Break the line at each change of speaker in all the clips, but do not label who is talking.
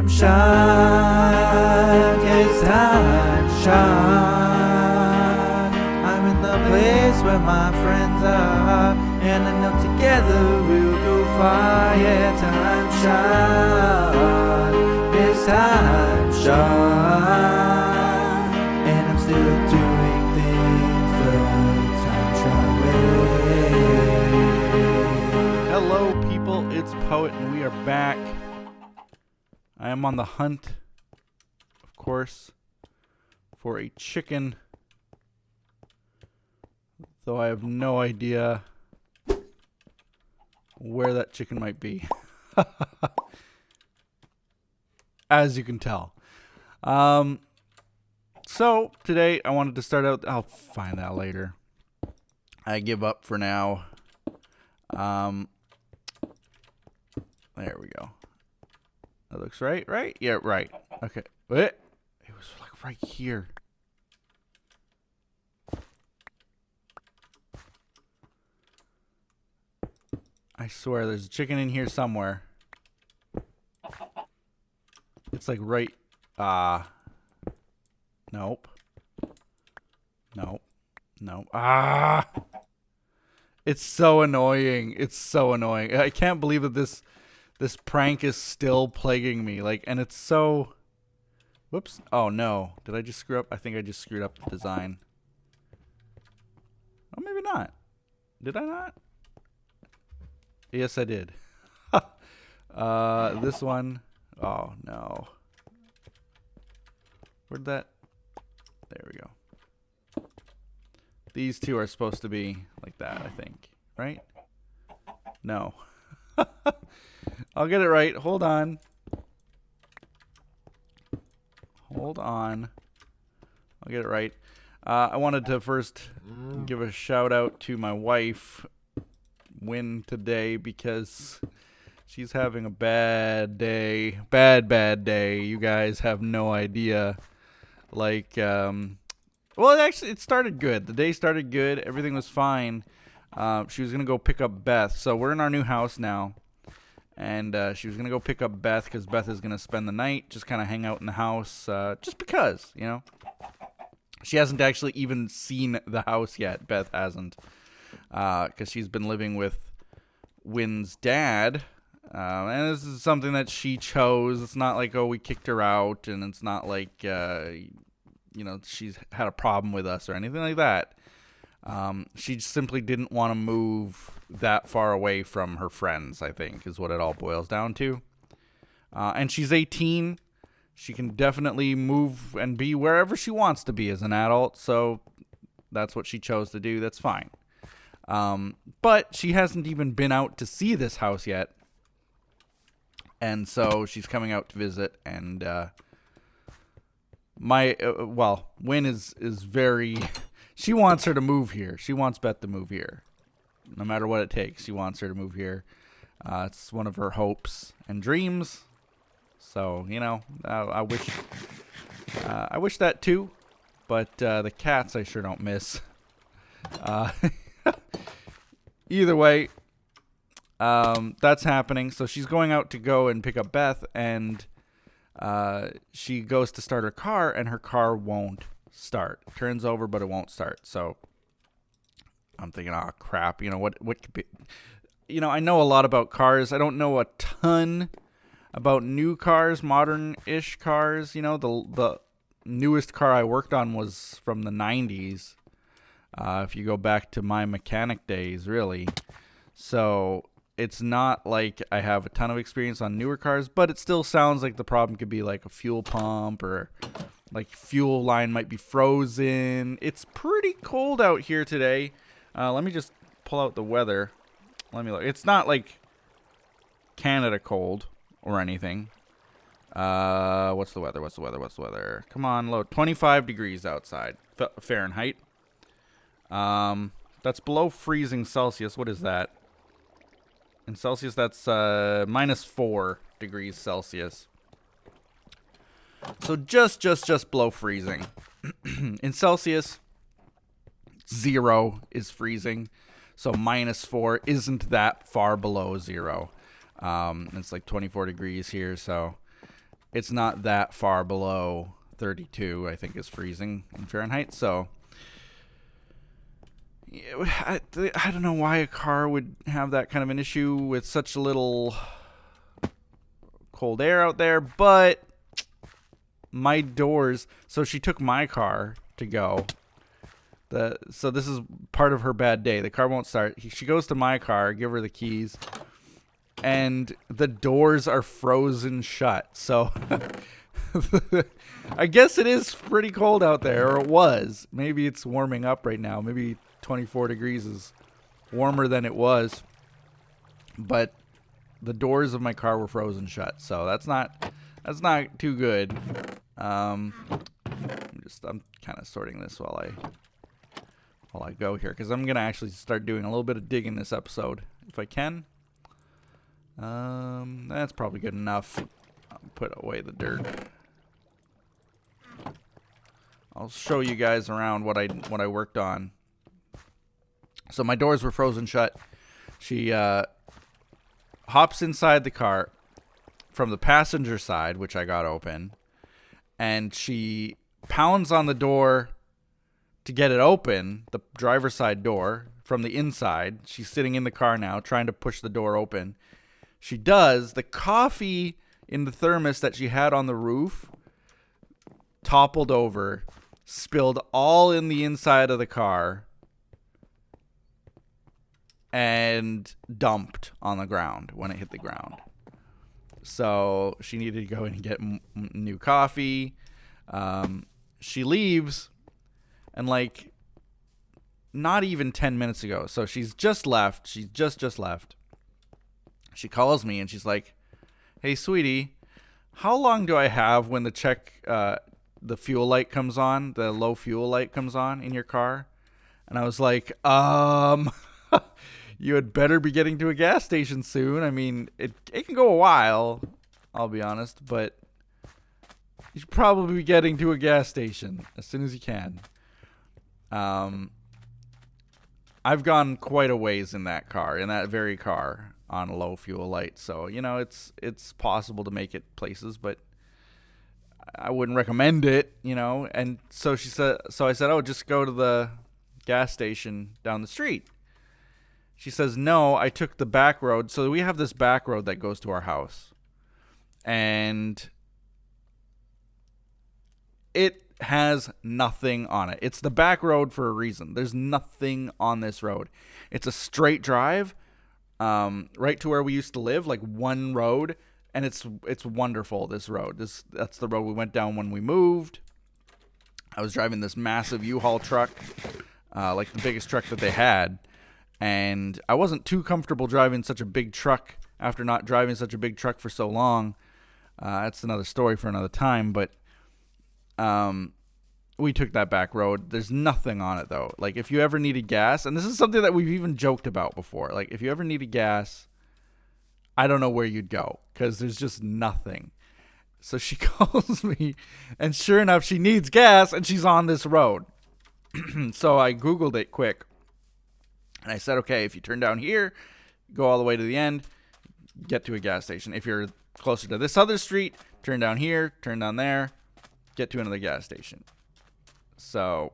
TimeShot, yes, TimeShot. I'm in the place where my friends are, and I know together we'll go far. Yeah, TimeShot, yes, TimeShot. And I'm still doing things the TimeShot way.
Hello, people. It's Poet, and we are back. I am on the hunt, of course, for a chicken, though I have no idea where that chicken might be, as you can tell. So today I wanted to start out. I'll find that later. I give up for now. There we go. That looks right, right? Yeah, right. Okay. It was like right here. I swear there's a chicken in here somewhere. It's like right. Nope. Nope. Nope. It's so annoying. It's so annoying. I can't believe that this prank is still plaguing me. Like, and it's so... Whoops. Oh, no. Did I just screw up? I think I just screwed up the design. Oh, maybe not. Did I not? Yes, I did. This one. Oh, no. Where'd that... There we go. These two are supposed to be like that, I think. Right? No. I'll get it right. Hold on. Hold on. I'll get it right. I wanted to first give a shout out to my wife, Win, today, because she's having a bad day. Bad day. You guys have no idea. Like, well, actually, it started good. The day started good. Everything was fine. She was going to go pick up Beth. So we're in our new house now. And she was going to go pick up Beth because Beth is going to spend the night, just kind of hang out in the house, just because, you know. She hasn't actually even seen the house yet. Beth hasn't, because she's been living with Wynn's dad. And this is something that she chose. It's not like, oh, we kicked her out, and it's not like, you know, she's had a problem with us or anything like that. She simply didn't want to move that far away from her friends, I think, is what it all boils down to. And she's 18. She can definitely move and be wherever she wants to be as an adult, so that's what she chose to do. That's fine. But she hasn't even been out to see this house yet. And so she's coming out to visit, and Wynn is very... She wants her to move here. She wants Beth to move here. No matter what it takes, she wants her to move here. It's one of her hopes and dreams. So, you know, I wish that too. But the cats I sure don't miss. Either way, that's happening. So she's going out to go and pick up Beth, and she goes to start her car, and her car won't start. It turns over, but it won't start. So I'm thinking, oh crap, you know what could be, you know, I know a lot about cars. I don't know a ton about new cars, modern-ish cars. You know, the newest car I worked on was from the 90s. If you go back to my mechanic days, really. So it's not like I have a ton of experience on newer cars, but it still sounds like the problem could be like a fuel pump, or like fuel line might be frozen. It's pretty cold out here today. Let me just pull out the weather. Let me look. It's not like Canada cold or anything. What's the weather? Come on, load. 25 degrees outside. Fahrenheit. That's below freezing Celsius. What is that? In Celsius, that's -4 degrees Celsius. So just below freezing. In Celsius, 0 is freezing. So -4 isn't that far below 0. It's like 24 degrees here, so it's not that far below 32, I think is freezing in Fahrenheit. So I don't know why a car would have that kind of an issue with such little cold air out there, but my doors, so she took my car to go. So this is part of her bad day. The car won't start. She goes to my car, give her the keys, and the doors are frozen shut. So I guess it is pretty cold out there, or it was. Maybe it's warming up right now. Maybe 24 degrees is warmer than it was. But the doors of my car were frozen shut. So that's not too good. I'm kind of sorting this while I go here, because I'm gonna actually start doing a little bit of digging this episode if I can. That's probably good enough. I'll put away the dirt. I'll show you guys around what I worked on. So my doors were frozen shut. She hops inside the car from the passenger side, which I got open, and she pounds on the door to get it open, the driver's side door, from the inside. She's sitting in the car now, trying to push the door open. She does. The coffee in the thermos that she had on the roof toppled over, spilled all in the inside of the car, and dumped on the ground when it hit the ground. So she needed to go in and get new coffee. She leaves, and like not even 10 minutes ago. So she's just left. She's just left. She calls me and she's like, "Hey, sweetie, how long do I have when the fuel light comes on, the low fuel light comes on in your car?" And I was like, you had better be getting to a gas station soon. I mean, it can go a while, I'll be honest, but you should probably be getting to a gas station as soon as you can. I've gone quite a ways in that very car, on a low fuel light. So, it's possible to make it places, but I wouldn't recommend it, And so I said, "Oh, just go to the gas station down the street." She says, "No, I took the back road." So we have this back road that goes to our house, and it has nothing on it. It's the back road for a reason. There's nothing on this road. It's a straight drive, right to where we used to live, like one road, and it's wonderful. This road, that's the road we went down when we moved. I was driving this massive U-Haul truck, like the biggest truck that they had, and I wasn't too comfortable driving such a big truck after not driving such a big truck for so long. That's another story for another time, but we took that back road. There's nothing on it, though. Like, if you ever needed gas, and this is something that we've even joked about before, like, if you ever needed gas, I don't know where you'd go, because there's just nothing. So she calls me, and sure enough, she needs gas, and she's on this road. So I Googled it quick, and I said, okay, if you turn down here, go all the way to the end, get to a gas station. If you're closer to this other street, turn down here, turn down there, get to another gas station. So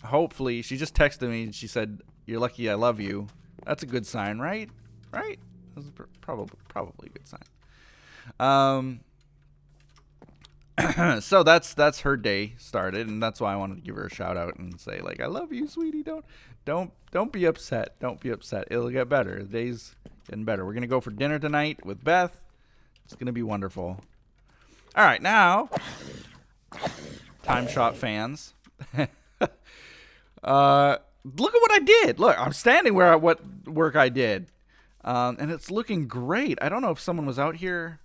hopefully, she just texted me and she said, "You're lucky I love you." That's a good sign, right? Right? That's probably a good sign. So that's her day started, and that's why I wanted to give her a shout out and say, like, "I love you, sweetie. Don't be upset. Don't be upset. It'll get better. The day's getting better. We're gonna go for dinner tonight with Beth. It's gonna be wonderful." All right, now, TimeShot fans, look at what I did. Look, I'm standing what work I did, and it's looking great. I don't know if someone was out here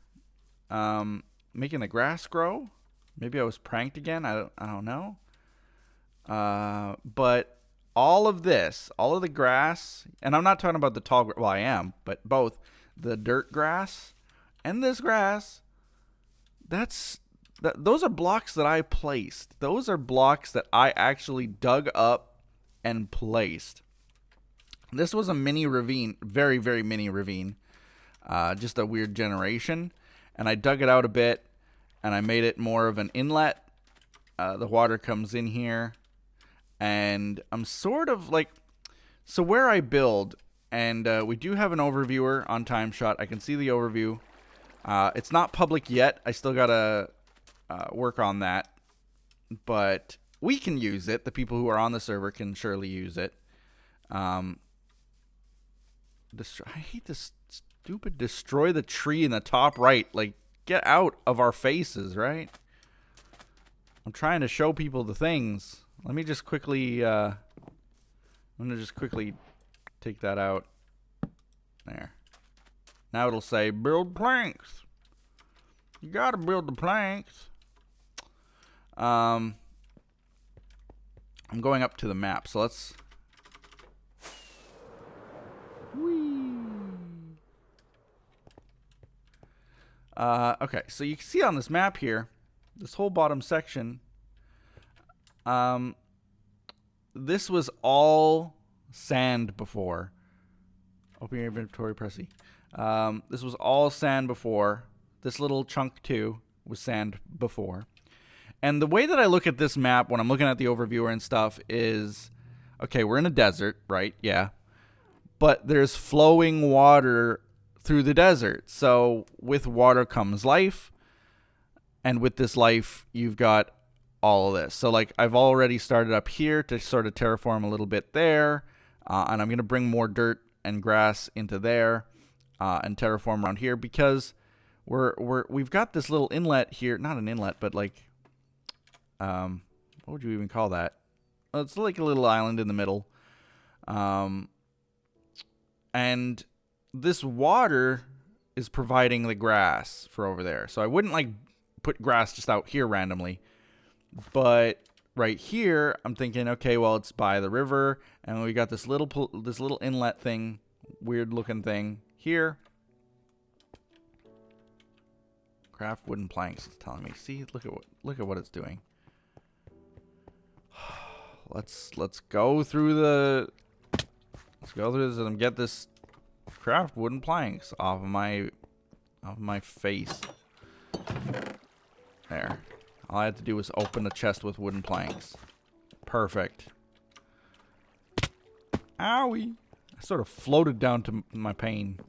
making the grass grow. Maybe I was pranked again. I don't know. But all of the grass, and I'm not talking about the tall, well, I am, but both the dirt grass and this grass, those are blocks that I placed. Those are blocks that I actually dug up and placed. This was a mini ravine, very, very mini ravine, just a weird generation. And I dug it out a bit, and I made it more of an inlet. The water comes in here, and I'm sort of like, so where I build, and we do have an overviewer on TimeShot. I can see the overview. It's not public yet. I still gotta work on that, but we can use it. The people who are on the server can surely use it. I hate this stupid destroy the tree in the top right. Like, get out of our faces, right? I'm trying to show people the things. Let me just quickly, I'm gonna just quickly take that out. There. Now it'll say build planks. You gotta build the planks. I'm going up to the map, so let's. Whee. Okay, so you can see on this map here, this whole bottom section. This was all sand before. Open your inventory, press E. This was all sand before. This little chunk too was sand before. And the way that I look at this map when I'm looking at the overviewer and stuff is, okay, we're in a desert, right? Yeah. But there's flowing water through the desert. So with water comes life. And with this life, you've got all of this. So like I've already started up here to sort of terraform a little bit there. And I'm going to bring more dirt and grass into there and terraform around here because we've got this little inlet here. Not an inlet, but like, what would you even call that? Well, it's like a little island in the middle. And this water is providing the grass for over there. So I wouldn't like put grass just out here randomly. But right here, I'm thinking, okay, well, it's by the river. And we got this little inlet thing, weird looking thing here. Craft wooden planks, it's telling me. See, look at what it's doing. Let's go through this and get this craft wooden planks off of my face. There. All I had to do was open a chest with wooden planks. Perfect. Owie. I sort of floated down to my pain.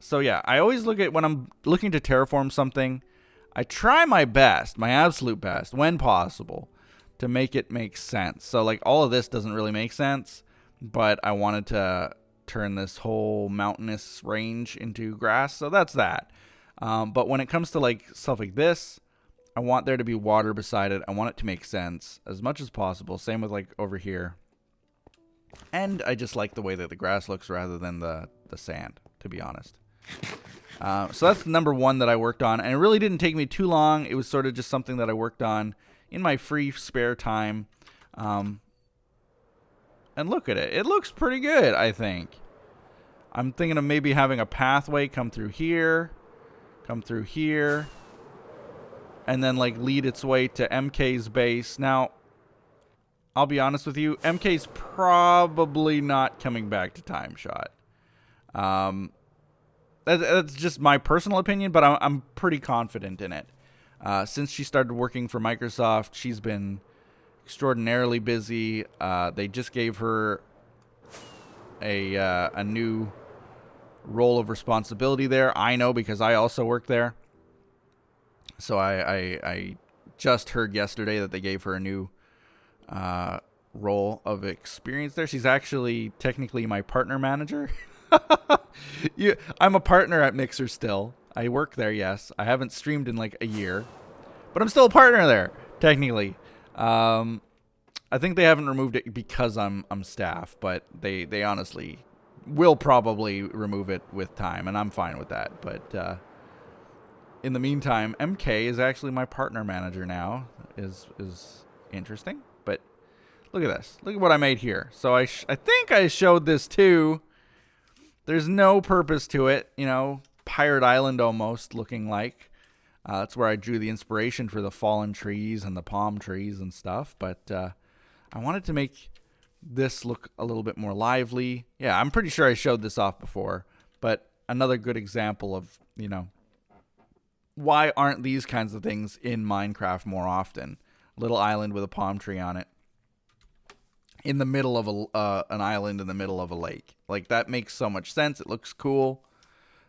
So yeah, I always look at when I'm looking to terraform something, I try my best, my absolute best, when possible, to make it make sense. So like all of this doesn't really make sense, but I wanted to turn this whole mountainous range into grass, so that's that. But when it comes to like stuff like this, I want there to be water beside it. I want it to make sense as much as possible. Same with like over here. And I just like the way that the grass looks rather than the sand, to be honest. So that's number one that I worked on. And it really didn't take me too long. It was sort of just something that I worked on in my free spare time. And look at it. It looks pretty good, I think. I'm thinking of maybe having a pathway come through here, and then like lead its way to MK's base. Now, I'll be honest with you, MK's probably not coming back to TimeShot. That's just my personal opinion, but I'm pretty confident in it. Since she started working for Microsoft, she's been extraordinarily busy. They just gave her a new role of responsibility there. I know because I also work there. So I just heard yesterday that they gave her a new role of experience there. She's actually technically my partner manager. I'm a partner at Mixer still. I work there, yes. I haven't streamed in like a year, but I'm still a partner there, technically. I think they haven't removed it because I'm staff, but they honestly will probably remove it with time, and I'm fine with that. But in the meantime, MK is actually my partner manager now. Is interesting, but look at this. Look at what I made here. So I think I showed this too. There's no purpose to it, you know, Pirate Island almost looking like. That's where I drew the inspiration for the fallen trees and the palm trees and stuff. But I wanted to make this look a little bit more lively. Yeah, I'm pretty sure I showed this off before. But another good example of, you know, why aren't these kinds of things in Minecraft more often? Little island with a palm tree on it. In the middle of an island in the middle of a lake. Like, that makes so much sense. It looks cool.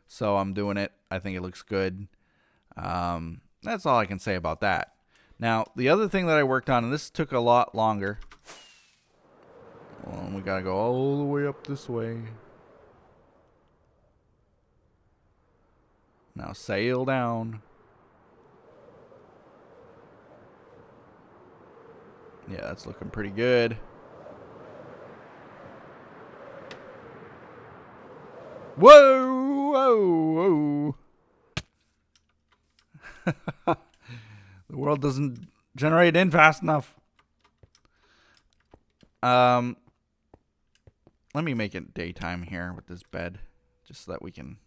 So I'm doing it. I think it looks good. That's all I can say about that. Now, the other thing that I worked on, and this took a lot longer. Well, we got to go all the way up this way. Now sail down. Yeah, that's looking pretty good. Whoa, whoa, whoa. The world doesn't generate in fast enough. Let me make it daytime here with this bed, just so that we can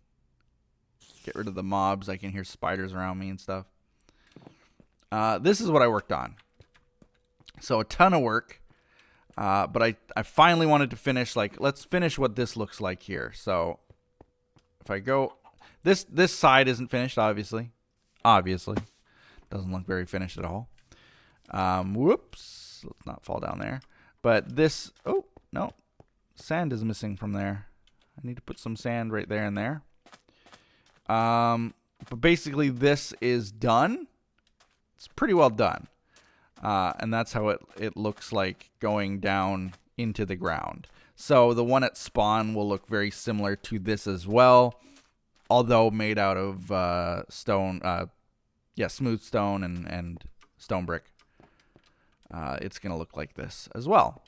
get rid of the mobs. I can hear spiders around me and stuff. This is what I worked on. So a ton of work. But I finally wanted to finish, like, let's finish what this looks like here. So if I go, this side isn't finished, obviously. Obviously. Doesn't look very finished at all. Whoops. Let's not fall down there. But this, oh, no. Sand is missing from there. I need to put some sand right there and there. But basically this is done. It's pretty well done. And that's how it looks like going down into the ground. So the one at spawn will look very similar to this as well, although made out of stone, smooth stone and stone brick. It's going to look like this as well.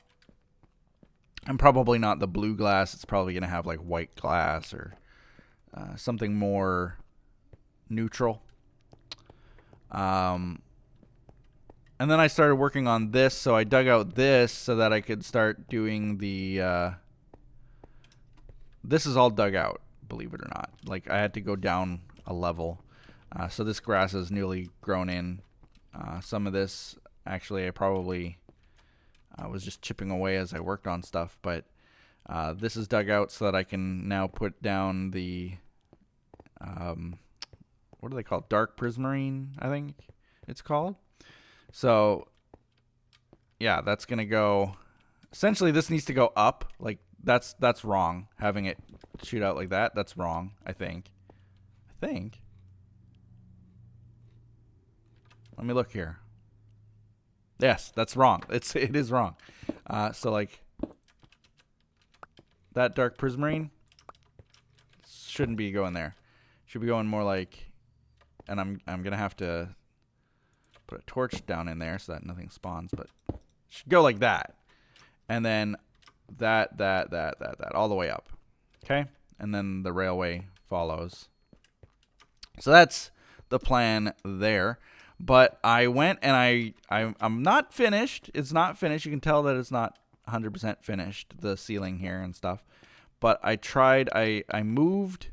And probably not the blue glass. It's probably going to have like white glass or something more neutral. And then I started working on this, so I dug out this so that I could start doing the... this is all dug out, believe it or not. Like, I had to go down a level. So this grass is newly grown in. Some of this, actually, I probably was just chipping away as I worked on stuff. But this is dug out so that I can now put down the... what do they call it? Dark prismarine, I think it's called. So, yeah, that's going to go... Essentially, this needs to go up. Like, that's wrong. Having it shoot out like that, that's wrong, I think. Let me look here. Yes, that's wrong. It is wrong. So, like, that dark prismarine shouldn't be going there. Should be going more like... And I'm going to have to... put a torch down in there so that nothing spawns, but it should go like that. And then that, all the way up. Okay? And then the railway follows. So that's the plan there. But I went and I'm not finished. It's not finished. You can tell that it's not 100% finished, the ceiling here and stuff. But I tried, I moved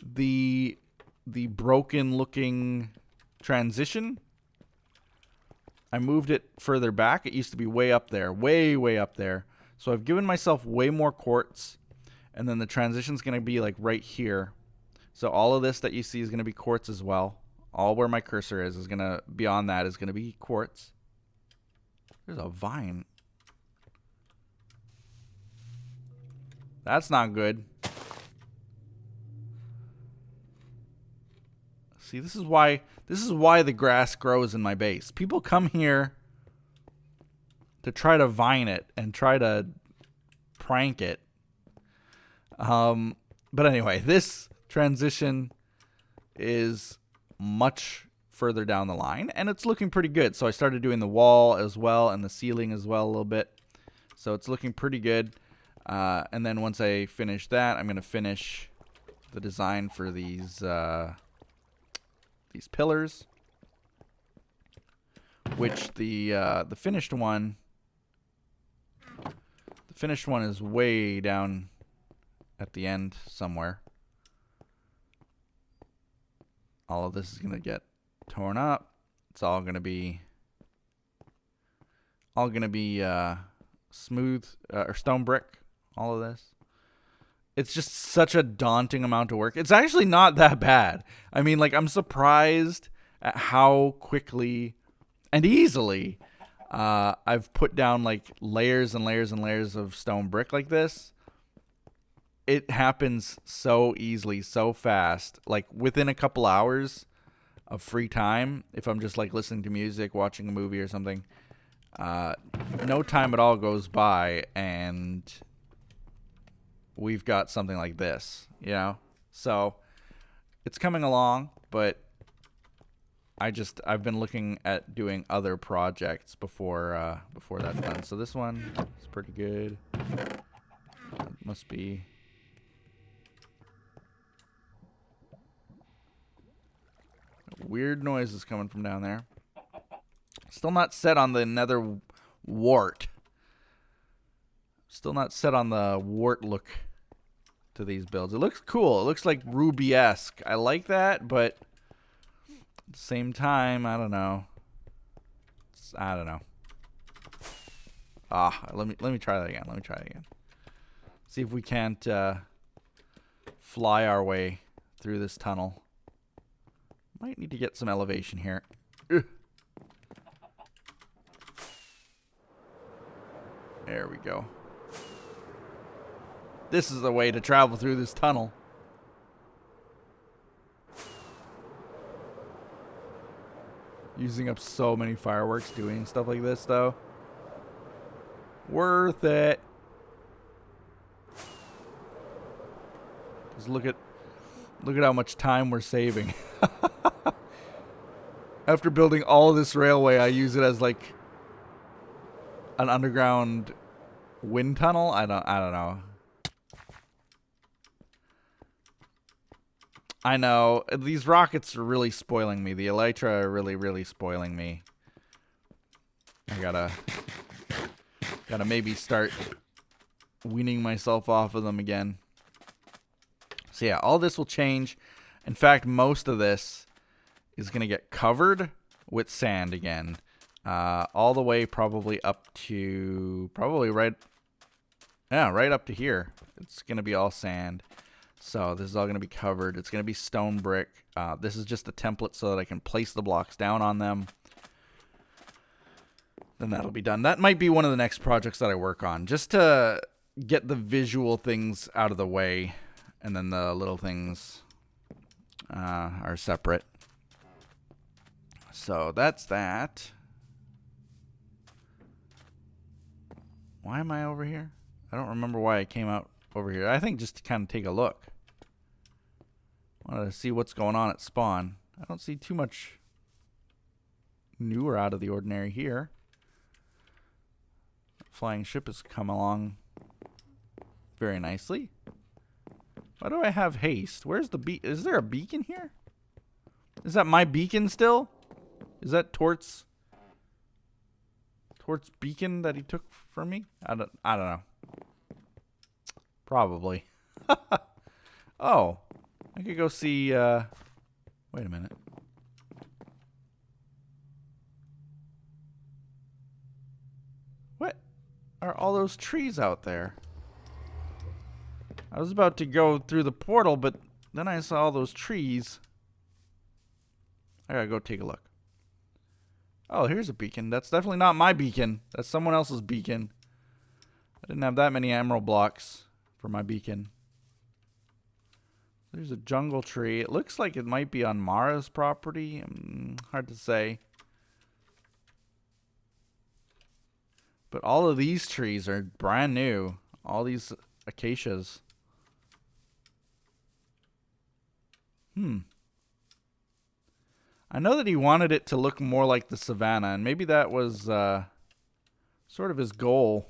the broken looking transition. I moved it further back. It used to be way up there, way up there. So I've given myself way more quartz, and then the transition's going to be like right here. So all of this that you see is going to be quartz as well. All where my cursor is going to, beyond that, is going to be quartz. There's a vine. That's not good. See, this is why the grass grows in my base. People come here to try to vine it and try to prank it. But anyway, this transition is much further down the line, and it's looking pretty good. So I started doing the wall as well and the ceiling as well a little bit. So it's looking pretty good. And then once I finish that, I'm going to finish the design for these pillars, which the finished one is way down at the end somewhere. All of this is going to get torn up. It's all going to be smooth or stone brick, all of this. it's just such a daunting amount of work. It's actually not that bad. I mean, like, I'm surprised at how quickly and easily I've put down like layers and layers and layers of stone brick like this. It happens so easily, so fast. Like within a couple hours of free time, if I'm just like listening to music, watching a movie or something, no time at all goes by and we've got something like this, you know? So it's coming along, but I've been looking at doing other projects before that's done. So this one is pretty good. It must be weird noises coming from down there. Still not set on the nether wart. Still not set on the wart look to these builds. It looks cool. It looks like Ruby-esque. I like that, but at the same time, I don't know. I don't know. Let me try that again. Let me try it again. See if we can't fly our way through this tunnel. Might need to get some elevation here. Ugh. There we go. This is the way to travel through this tunnel. Using up so many fireworks doing stuff like this, though. Worth it. Just look at how much time we're saving. After building all of this railway, I use it as like an underground wind tunnel. I don't know. I know these rockets are really spoiling me. The elytra are really spoiling me. I gotta maybe start weaning myself off of them again. So yeah, all this will change. In fact, most of this is gonna get covered with sand again, all the way probably up to right up to here. It's gonna be all sand. So this is all going to be covered. It's going to be stone brick. This is just a template so that I can place the blocks down on them. Then that'll be done. That might be one of the next projects that I work on, just to get the visual things out of the way, and then the little things are separate. So that's that. Why am I over here? I don't remember why I came out over here. I think just to kind of take a look. Wanted to see what's going on at spawn. I don't see too much new or out of the ordinary here. Flying ship has come along very nicely. Why do I have haste? Where's the beacon? Is there a beacon here? Is that my beacon still? Is that Tort's beacon that he took from me? I don't know. Probably. Oh, I could go see, wait a minute. What are all those trees out there? I was about to go through the portal, but then I saw all those trees. I gotta go take a look. Oh, here's a beacon. That's definitely not my beacon. That's someone else's beacon. I didn't have that many emerald blocks for my beacon. There's a jungle tree. It looks like it might be on Mara's property. Hard to say. But all of these trees are brand new. All these acacias. I know that he wanted it to look more like the savannah, and maybe that was sort of his goal.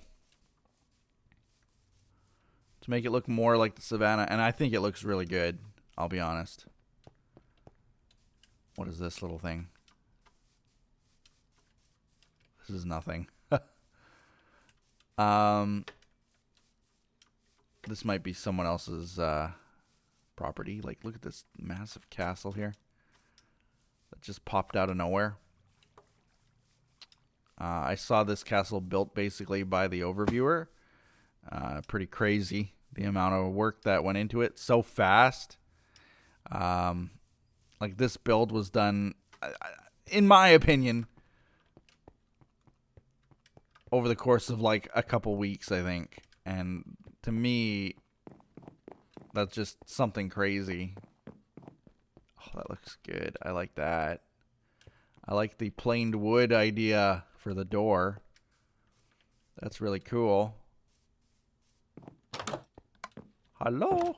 To make it look more like the savannah, and I think it looks really good, I'll be honest. What is this little thing? This is nothing. This might be someone else's property. Like, look at this massive castle here that just popped out of nowhere. I saw this castle built basically by the overviewer. Pretty crazy. the amount of work that went into it so fast. Like this build was done, in my opinion, over the course of like a couple weeks, I think. And to me, that's just something crazy. Oh, that looks good. I like that. I like the planed wood idea for the door. That's really cool. Hello?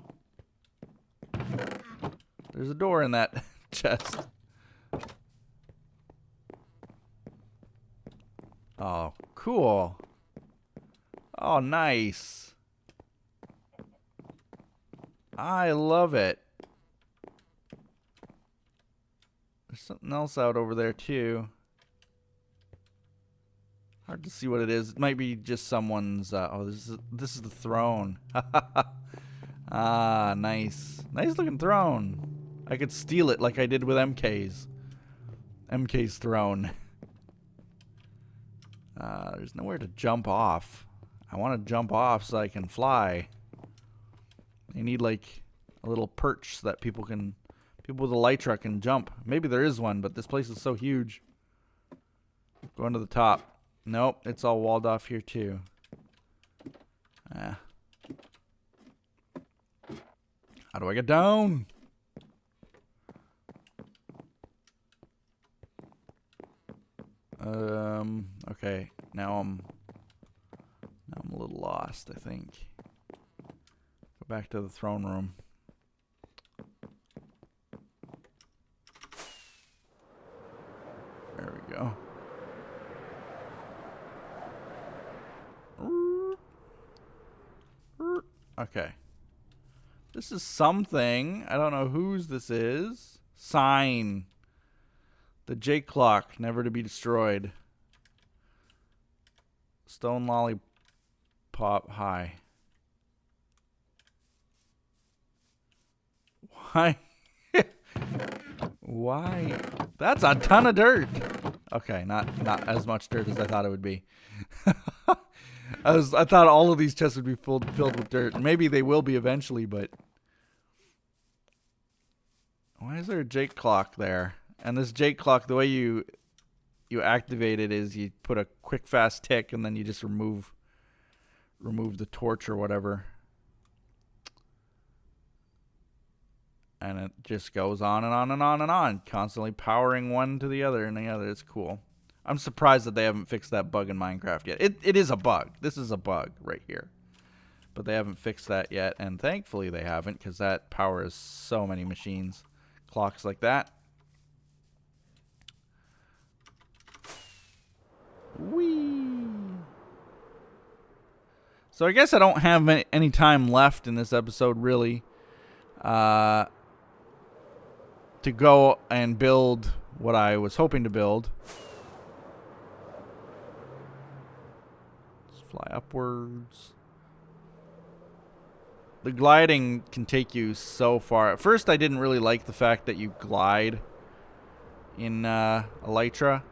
There's a door in that chest. Oh, cool. Oh, nice. I love it. There's something else out over there, too. Hard to see what it is. It might be just someone's... oh, this is the throne. Ah, nice. Nice looking throne. I could steal it like I did with MK's. MK's throne. There's nowhere to jump off. I want to jump off so I can fly. You need like a little perch so that people with a light truck can jump. Maybe there is one, but this place is so huge. Going to the top. Nope, it's all walled off here too. Ah. How do I get down? Okay. Now I'm a little lost, I think. Go back to the throne room. There we go. Okay. This is something. I don't know whose this is. Sign. The J clock, never to be destroyed. Stone lollipop high. Why? Why? That's a ton of dirt. Okay, not as much dirt as I thought it would be. I thought all of these chests would be filled with dirt. Maybe they will be eventually, but why is there a Jake clock there? And this Jake clock, the way you activate it is you put a quick fast tick and then you just remove the torch or whatever. And it just goes on and on and on and on, constantly powering one to the other and the other. It's cool. I'm surprised that they haven't fixed that bug in Minecraft yet. It is a bug. This is a bug right here. But they haven't fixed that yet, and thankfully they haven't, because that powers so many machines. Clocks like that. Whee! So I guess I don't have any time left in this episode, really, to go and build what I was hoping to build. Let's fly upwards. The gliding can take you so far. At first, I didn't really like the fact that you glide in Elytra.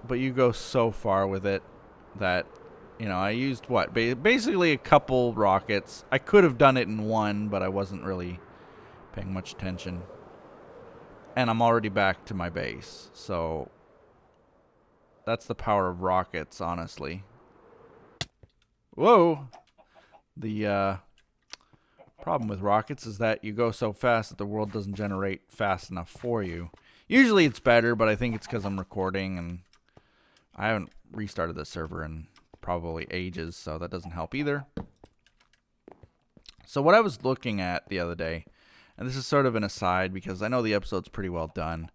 But you go so far with it that, you know, I used what? Basically a couple rockets. I could have done it in one, but I wasn't really paying much attention. And I'm already back to my base. So that's the power of rockets, honestly. Whoa! The problem with rockets is that you go so fast that the world doesn't generate fast enough for you. Usually it's better, but I think it's because I'm recording and I haven't restarted the server in probably ages, so that doesn't help either. So what I was looking at the other day, and this is sort of an aside because I know the episode's pretty well done.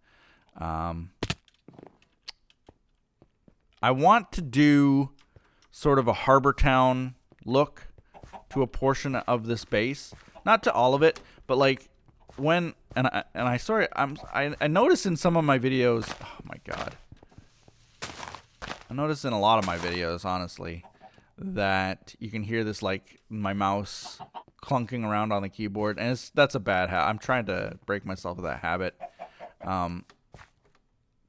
I want to do sort of a harbor town look to a portion of this base. Not to all of it, but like when, I noticed in some of my videos, oh my god. I noticed in a lot of my videos, honestly, that you can hear this, like, my mouse clunking around on the keyboard, and that's a bad habit. I'm trying to break myself of that habit.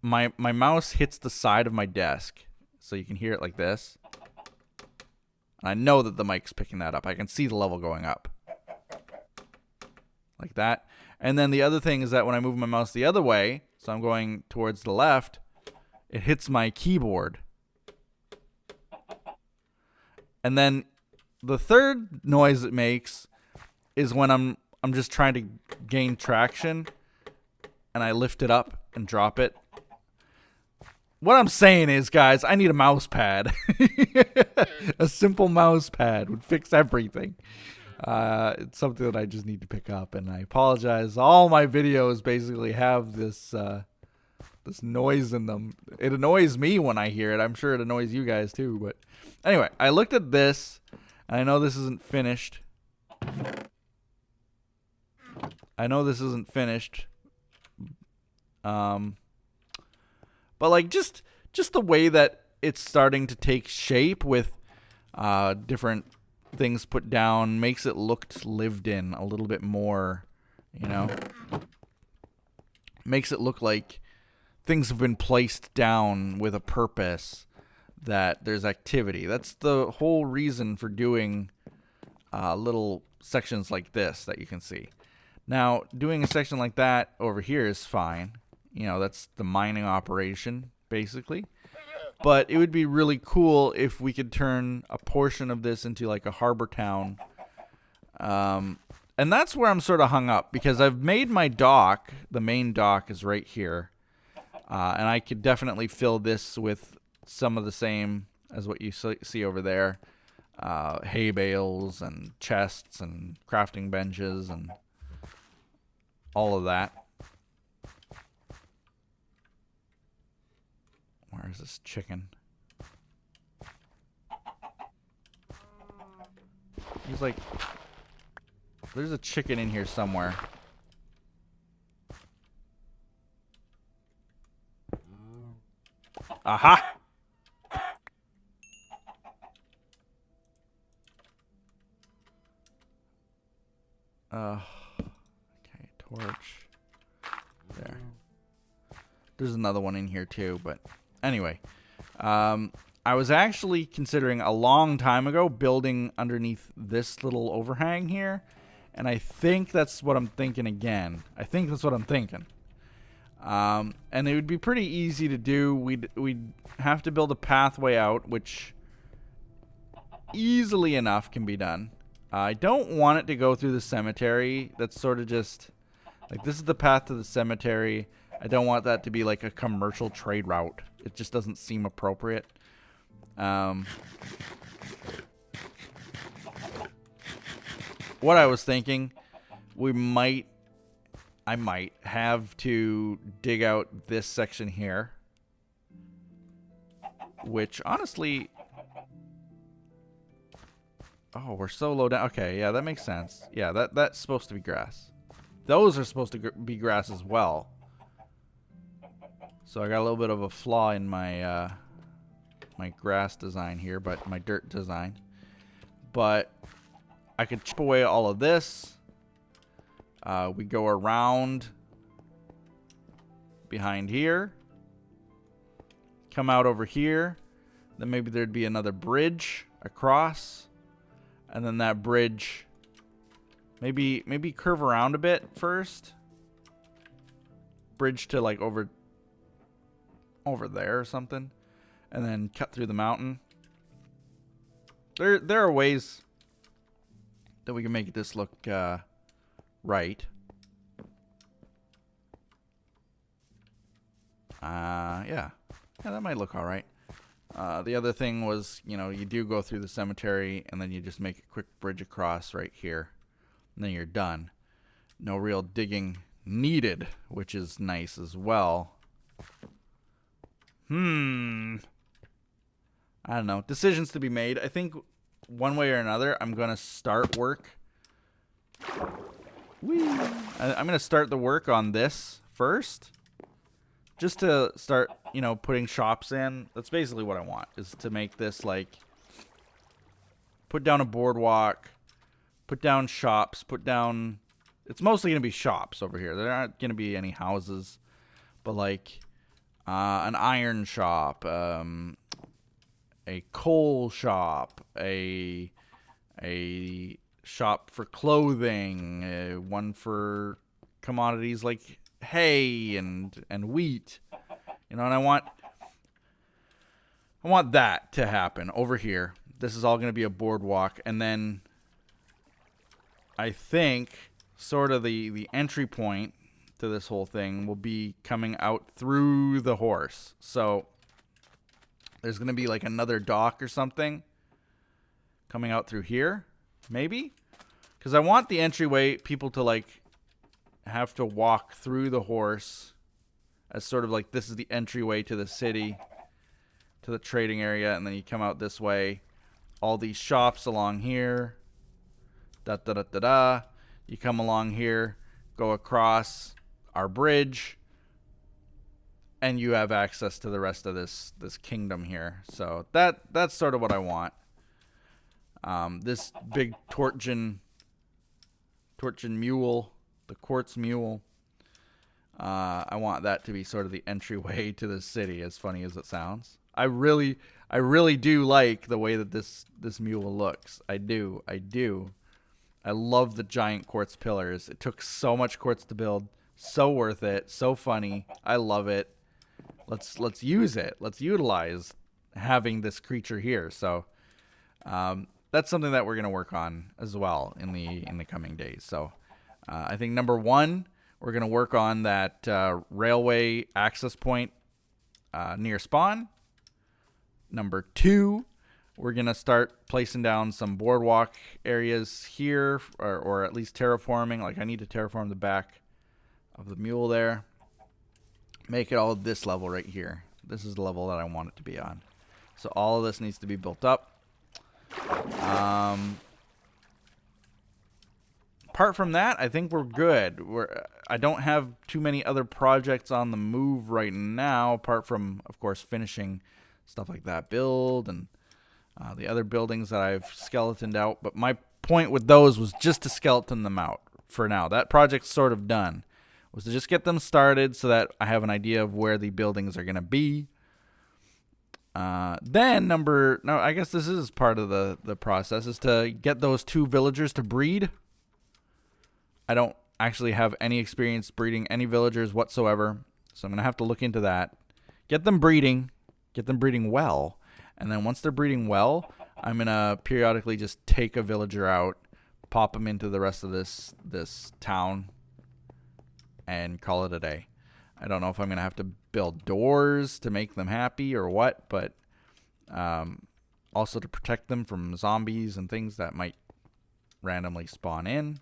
My mouse hits the side of my desk, so you can hear it like this. And I know that the mic's picking that up. I can see the level going up. Like that. And then the other thing is that when I move my mouse the other way, so I'm going towards the left, it hits my keyboard. And then the third noise it makes is when I'm just trying to gain traction and I lift it up and drop it. What I'm saying is, guys, I need a mouse pad. A simple mouse pad would fix everything. It's something that I just need to pick up, and I apologize. All my videos basically have this this noise in them. It annoys me when I hear it. I'm sure it annoys you guys too. But anyway, I looked at this, and I know this isn't finished. But like just the way that it's starting to take shape with different things put down makes it look lived in a little bit more, you know. Makes it look like things have been placed down with a purpose, that there's activity. That's the whole reason for doing little sections like this that you can see. Now, doing a section like that over here is fine. You know, that's the mining operation, basically. But it would be really cool if we could turn a portion of this into like a harbor town. And that's where I'm sort of hung up, because I've made my dock. The main dock is right here. And I could definitely fill this with some of the same as what you see over there. Hay bales and chests and crafting benches and all of that. Where is this chicken? He's like... There's a chicken in here somewhere. Aha! Okay, torch. There. There's another one in here too, but anyway. I was actually considering a long time ago building underneath this little overhang here, and I think that's what I'm thinking again. And it would be pretty easy to do. We'd have to build a pathway out, which easily enough can be done. I don't want it to go through the cemetery. That's sort of just like, this is the path to the cemetery. I don't want that to be like a commercial trade route. It just doesn't seem appropriate. What I was thinking, I might have to dig out this section here, which honestly, oh, we're so low down. Okay, yeah, that makes sense. Yeah, that's supposed to be grass. Those are supposed to be grass as well. So I got a little bit of a flaw in my my grass design here, but my dirt design. But I could chip away all of this. We go around behind here, come out over here, then maybe there'd be another bridge across, and then that bridge maybe curve around a bit first, bridge to like over there or something, and then cut through the mountain. There are ways that we can make this look right. Yeah, that might look all right. The other thing was, you know, you do go through the cemetery and then you just make a quick bridge across right here, and then you're done. No real digging needed, which is nice as well. I don't know. Decisions to be made. I think one way or another, I'm going to start work. I'm going to start the work on this first. Just to start, you know, putting shops in. That's basically what I want, is to make this like, put down a boardwalk, put down shops, put down, it's mostly going to be shops over here. There aren't going to be any houses, but like an iron shop, a coal shop, a shop for clothing, one for commodities like hay and wheat. You know, and I want that to happen over here. This is all going to be a boardwalk, and then I think sort of the entry point to this whole thing will be coming out through the horse. So there's going to be like another dock or something coming out through here, maybe? Because I want the entryway people to like have to walk through the horse as sort of like this is the entryway to the city, to the trading area, and then you come out this way. All these shops along here. Da-da-da-da-da. You come along here, go across our bridge, and you have access to the rest of this kingdom here. So that's sort of what I want. This big Tortgen mule, the quartz mule, I want that to be sort of the entryway to the city, as funny as it sounds. I really do like the way that this mule looks. I do. I love the giant quartz pillars. It took so much quartz to build. So worth it. So funny. I love it. Let's use it. Let's utilize having this creature here. So that's something that we're gonna work on as well in the coming days. So I think number one, we're gonna work on that railway access point near spawn. Number two, we're going to start placing down some boardwalk areas here, or at least terraforming. Like I need to terraform the back of the mule there. Make it all this level right here. This is the level that I want it to be on. So all of this needs to be built up. Apart from that, I think we're good. I don't have too many other projects on the move right now, apart from, of course, finishing stuff like that build and the other buildings that I've skeletoned out. But my point with those was just to skeleton them out for now. That project's sort of done. Was to just get them started so that I have an idea of where the buildings are going to be. Then I guess this is part of the process, is to get those 2 villagers to breed. I don't actually have any experience breeding any villagers whatsoever, so I'm going to have to look into that. Get them breeding well, and then once they're breeding well, I'm going to periodically just take a villager out, pop them into the rest of this town, and call it a day. I don't know if I'm going to have to build doors to make them happy or what, but also to protect them from zombies and things that might randomly spawn in.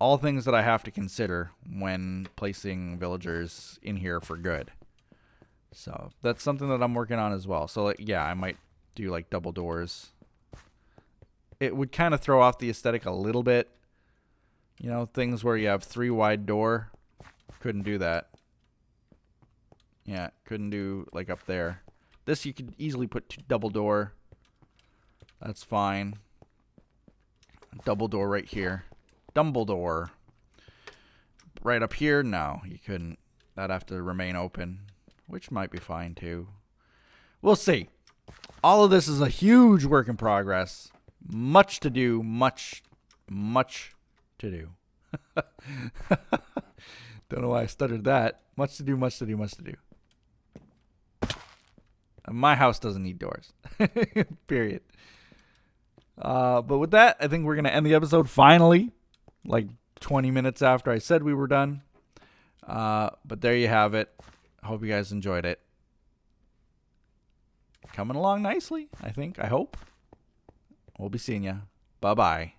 All things that I have to consider when placing villagers in here for good. So that's something that I'm working on as well. So like, yeah, I might do like double doors. It would kind of throw off the aesthetic a little bit. You know, things where you have 3 wide door. Couldn't do that. Yeah, couldn't do like up there. This you could easily put double door. That's fine. Double door right here. Dumbledore. Right up here? No, you couldn't. That'd have to remain open, which might be fine too. We'll see. All of this is a huge work in progress. Much to do. Much to do. Don't know why I stuttered that. Much to do, much to do, much to do. My house doesn't need doors. Period. But with that, I think we're going to end the episode finally. Like 20 minutes after I said we were done. But there you have it. Hope you guys enjoyed it. Coming along nicely, I think. I hope. We'll be seeing ya. Bye-bye.